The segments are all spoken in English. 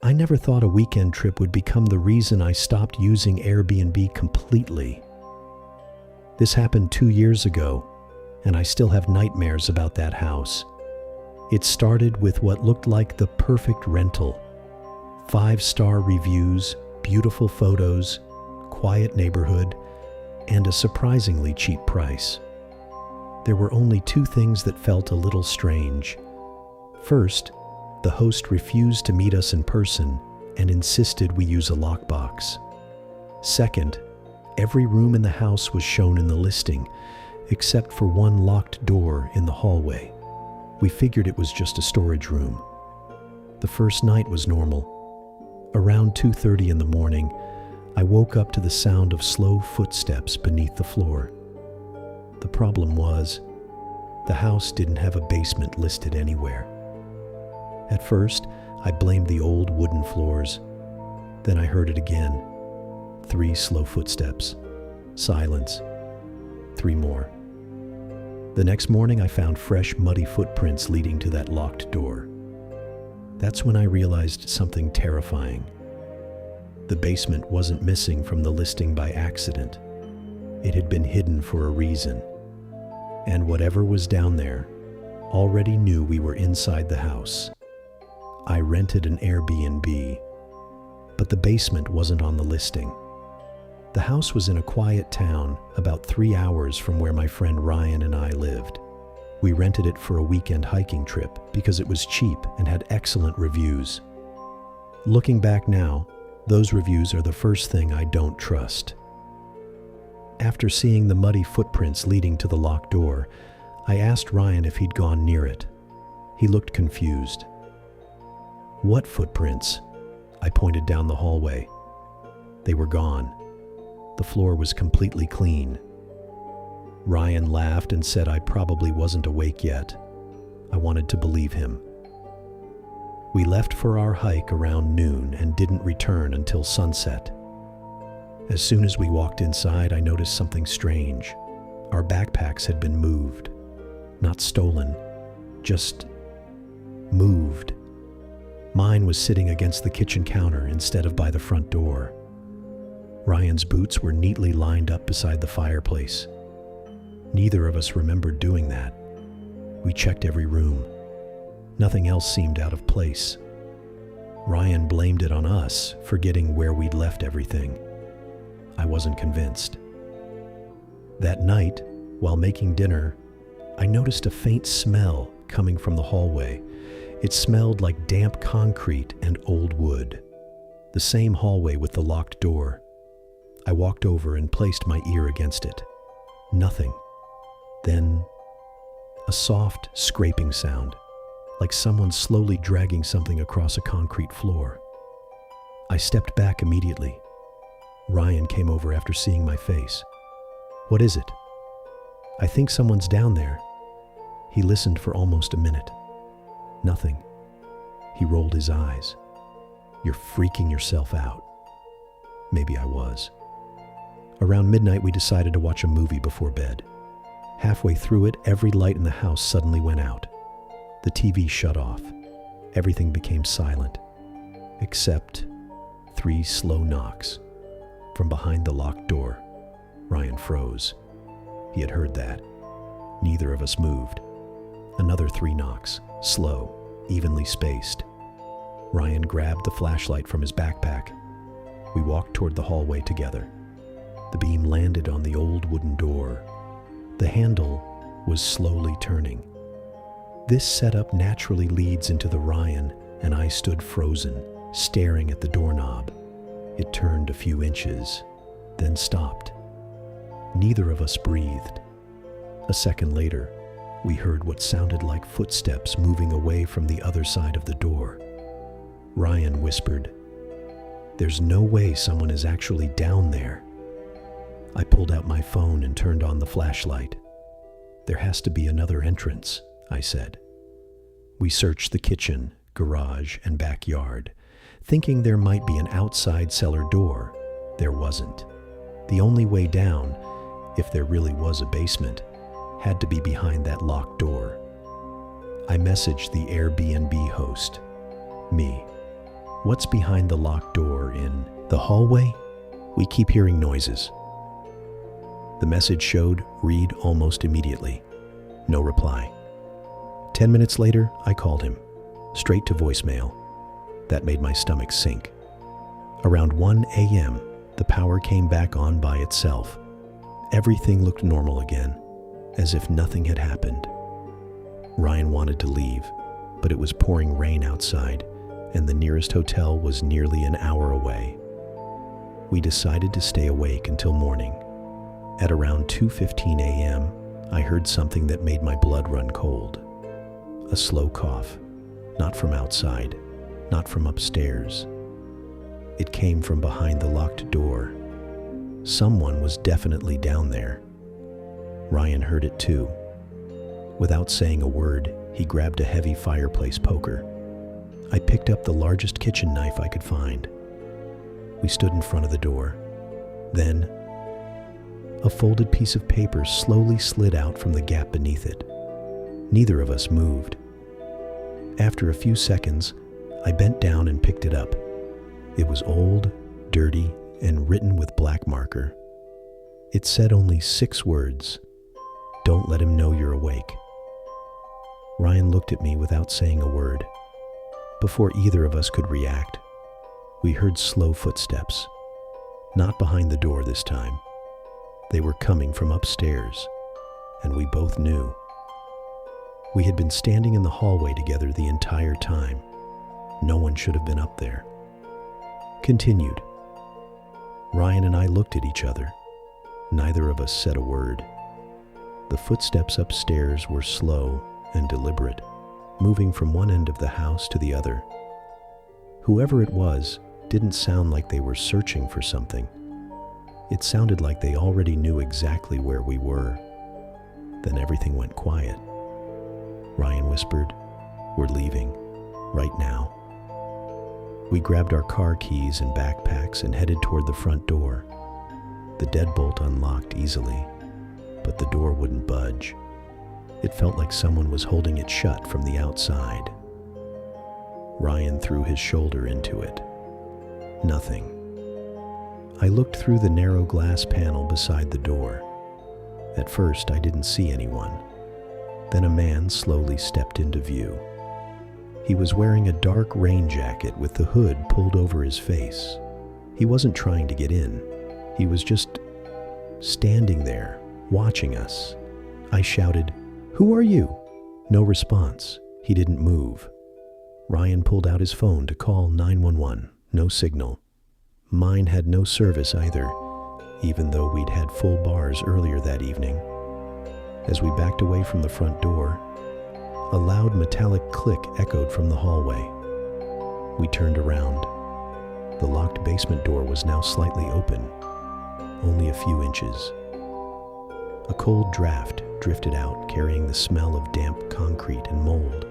I never thought a weekend trip would become the reason I stopped using Airbnb completely. This happened 2 years ago, and I still have nightmares about that house. It started with what looked like the perfect rental. 5-star reviews, beautiful photos, quiet neighborhood, and a surprisingly cheap price. There were only 2 things that felt a little strange. First, the host refused to meet us in person and insisted we use a lockbox. Second, every room in the house was shown in the listing, except for one locked door in the hallway. We figured it was just a storage room. The first night was normal. Around 2:30 in the morning, I woke up to the sound of slow footsteps beneath the floor. The problem was, the house didn't have a basement listed anywhere. At first, I blamed the old wooden floors. Then I heard it again. 3 slow footsteps. Silence. 3 more. The next morning, I found fresh, muddy footprints leading to that locked door. That's when I realized something terrifying. The basement wasn't missing from the listing by accident. It had been hidden for a reason. And whatever was down there already knew we were inside the house. I rented an Airbnb, but the basement wasn't on the listing. The house was in a quiet town about 3 hours from where my friend Ryan and I lived. We rented it for a weekend hiking trip because it was cheap and had excellent reviews. Looking back now, those reviews are the first thing I don't trust. After seeing the muddy footprints leading to the locked door, I asked Ryan if he'd gone near it. He looked confused. "What footprints?" I pointed down the hallway. They were gone. The floor was completely clean. Ryan laughed and said I probably wasn't awake yet. I wanted to believe him. We left for our hike around noon and didn't return until sunset. As soon as we walked inside, I noticed something strange. Our backpacks had been moved. Not stolen, just moved. Mine was sitting against the kitchen counter instead of by the front door. Ryan's boots were neatly lined up beside the fireplace. Neither of us remembered doing that. We checked every room. Nothing else seemed out of place. Ryan blamed it on us, forgetting where we'd left everything. I wasn't convinced. That night, while making dinner, I noticed a faint smell coming from the hallway. It smelled like damp concrete and old wood. The same hallway with the locked door. I walked over and placed my ear against it. Nothing. Then, a soft scraping sound, like someone slowly dragging something across a concrete floor. I stepped back immediately. Ryan came over after seeing my face. "What is it?" "I think someone's down there." He listened for almost a minute. Nothing. He rolled his eyes. "You're freaking yourself out." Maybe I was. Around midnight, we decided to watch a movie before bed. Halfway through it, every light in the house suddenly went out. The TV shut off. Everything became silent, except 3 slow knocks. From behind the locked door, Ryan froze. He had heard that. Neither of us moved. Another 3 knocks, slow, evenly spaced. Ryan grabbed the flashlight from his backpack. We walked toward the hallway together. The beam landed on the old wooden door. The handle was slowly turning. This setup naturally leads into the Ryan, and I stood frozen, staring at the doorknob. It turned a few inches, then stopped. Neither of us breathed. A second later, we heard what sounded like footsteps moving away from the other side of the door. Ryan whispered, "There's no way someone is actually down there." I pulled out my phone and turned on the flashlight. "There has to be another entrance," I said. We searched the kitchen, garage, and backyard, thinking there might be an outside cellar door. There wasn't. The only way down, if there really was a basement, had to be behind that locked door. I messaged the Airbnb host, me. "What's behind the locked door in the hallway? We keep hearing noises." The message showed read almost immediately. No reply. 10 minutes later, I called him. Straight to voicemail. That made my stomach sink. Around 1 a.m., the power came back on by itself. Everything looked normal again, as if nothing had happened. Ryan wanted to leave, but it was pouring rain outside, and the nearest hotel was nearly an hour away. We decided to stay awake until morning. At around 2:15 a.m., I heard something that made my blood run cold. A slow cough, not from outside, not from upstairs. It came from behind the locked door. Someone was definitely down there. Ryan heard it too. Without saying a word, he grabbed a heavy fireplace poker. I picked up the largest kitchen knife I could find. We stood in front of the door. Then, a folded piece of paper slowly slid out from the gap beneath it. Neither of us moved. After a few seconds, I bent down and picked it up. It was old, dirty, and written with black marker. It said only 6 words. "Don't let him know you're awake." Ryan looked at me without saying a word. Before either of us could react, we heard slow footsteps. Not behind the door this time. They were coming from upstairs, and we both knew. We had been standing in the hallway together the entire time. No one should have been up there. Continued. Ryan and I looked at each other. Neither of us said a word. The footsteps upstairs were slow and deliberate, moving from one end of the house to the other. Whoever it was didn't sound like they were searching for something. It sounded like they already knew exactly where we were. Then everything went quiet. Ryan whispered, "We're leaving, right now." We grabbed our car keys and backpacks and headed toward the front door. The deadbolt unlocked easily, but the door wouldn't budge. It felt like someone was holding it shut from the outside. Ryan threw his shoulder into it. Nothing. I looked through the narrow glass panel beside the door. At first, I didn't see anyone. Then a man slowly stepped into view. He was wearing a dark rain jacket with the hood pulled over his face. He wasn't trying to get in. He was just standing there, watching us. I shouted, "Who are you?" No response. He didn't move. Ryan pulled out his phone to call 911. No signal. Mine had no service either, even though we'd had full bars earlier that evening. As we backed away from the front door, a loud metallic click echoed from the hallway. We turned around. The locked basement door was now slightly open, only a few inches. A cold draft drifted out, carrying the smell of damp concrete and mold.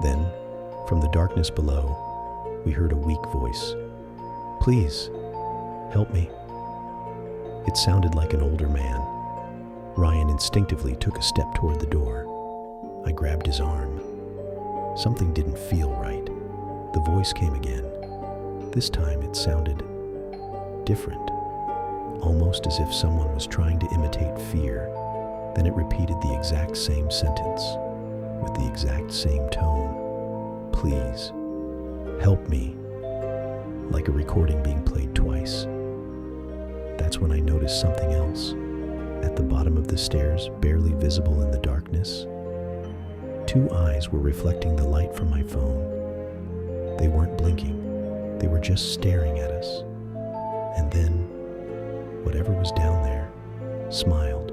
Then, from the darkness below, we heard a weak voice. "Please, help me." It sounded like an older man. Ryan instinctively took a step toward the door. I grabbed his arm. Something didn't feel right. The voice came again. This time it sounded different, almost as if someone was trying to imitate fear. Then it repeated the exact same sentence, with the exact same tone. "Please, help me," like a recording being played twice. That's when I noticed something else. At the bottom of the stairs, barely visible in the darkness, 2 eyes were reflecting the light from my phone. They weren't blinking. They were just staring at us. And then, whatever was down there, smiled.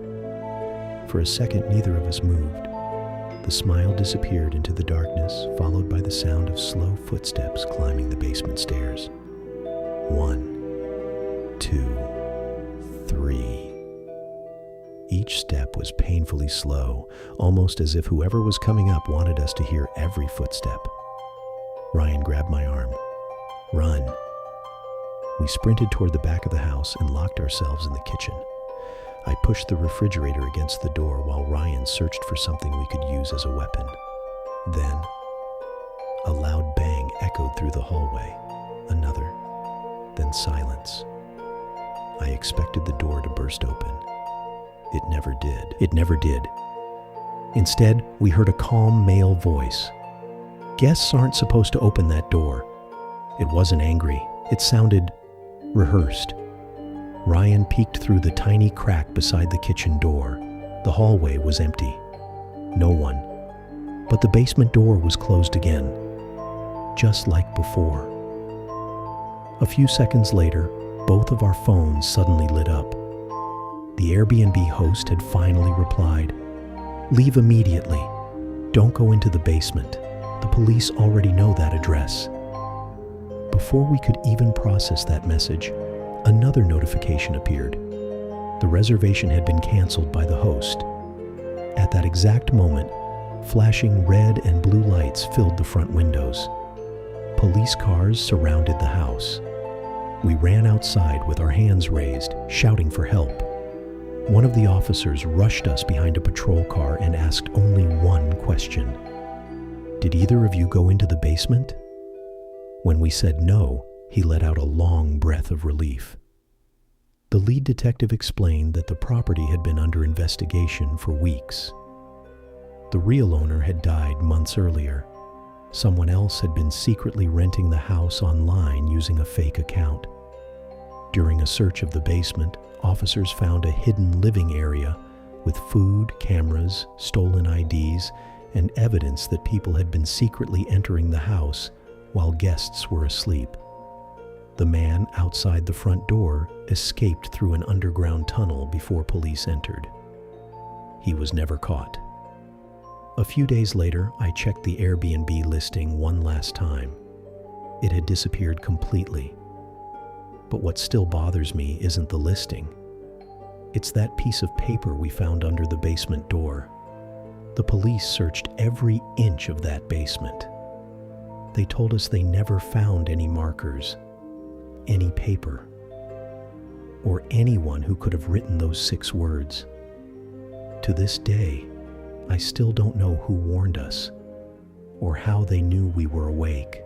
For a second, neither of us moved. The smile disappeared into the darkness, followed by the sound of slow footsteps climbing the basement stairs. 1, 2, 3. Each step was painfully slow, almost as if whoever was coming up wanted us to hear every footstep. Ryan grabbed my arm. "Run." We sprinted toward the back of the house and locked ourselves in the kitchen. I pushed the refrigerator against the door while Ryan searched for something we could use as a weapon. Then, a loud bang echoed through the hallway. Another, then silence. I expected the door to burst open. It never did. It never did. Instead, we heard a calm male voice. Guests aren't supposed to open that door. It wasn't angry. It sounded rehearsed. Ryan peeked through the tiny crack beside the kitchen door. The hallway was empty. No one. But the basement door was closed again, just like before. A few seconds later, both of our phones suddenly lit up. The Airbnb host had finally replied, "Leave immediately. Don't go into the basement. The police already know that address." Before we could even process that message, another notification appeared. The reservation had been canceled by the host. At that exact moment, flashing red and blue lights filled the front windows. Police cars surrounded the house. We ran outside with our hands raised, shouting for help. One of the officers rushed us behind a patrol car and asked only one question. "Did either of you go into the basement?" When we said no, he let out a long breath of relief. The lead detective explained that the property had been under investigation for weeks. The real owner had died months earlier. Someone else had been secretly renting the house online using a fake account. During a search of the basement, officers found a hidden living area with food, cameras, stolen IDs, and evidence that people had been secretly entering the house while guests were asleep. The man outside the front door escaped through an underground tunnel before police entered. He was never caught. A few days later, I checked the Airbnb listing one last time. It had disappeared completely. But what still bothers me isn't the listing. It's that piece of paper we found under the basement door. The police searched every inch of that basement. They told us they never found any markers, any paper, or anyone who could have written those 6 words. To this day, I still don't know who warned us or how they knew we were awake.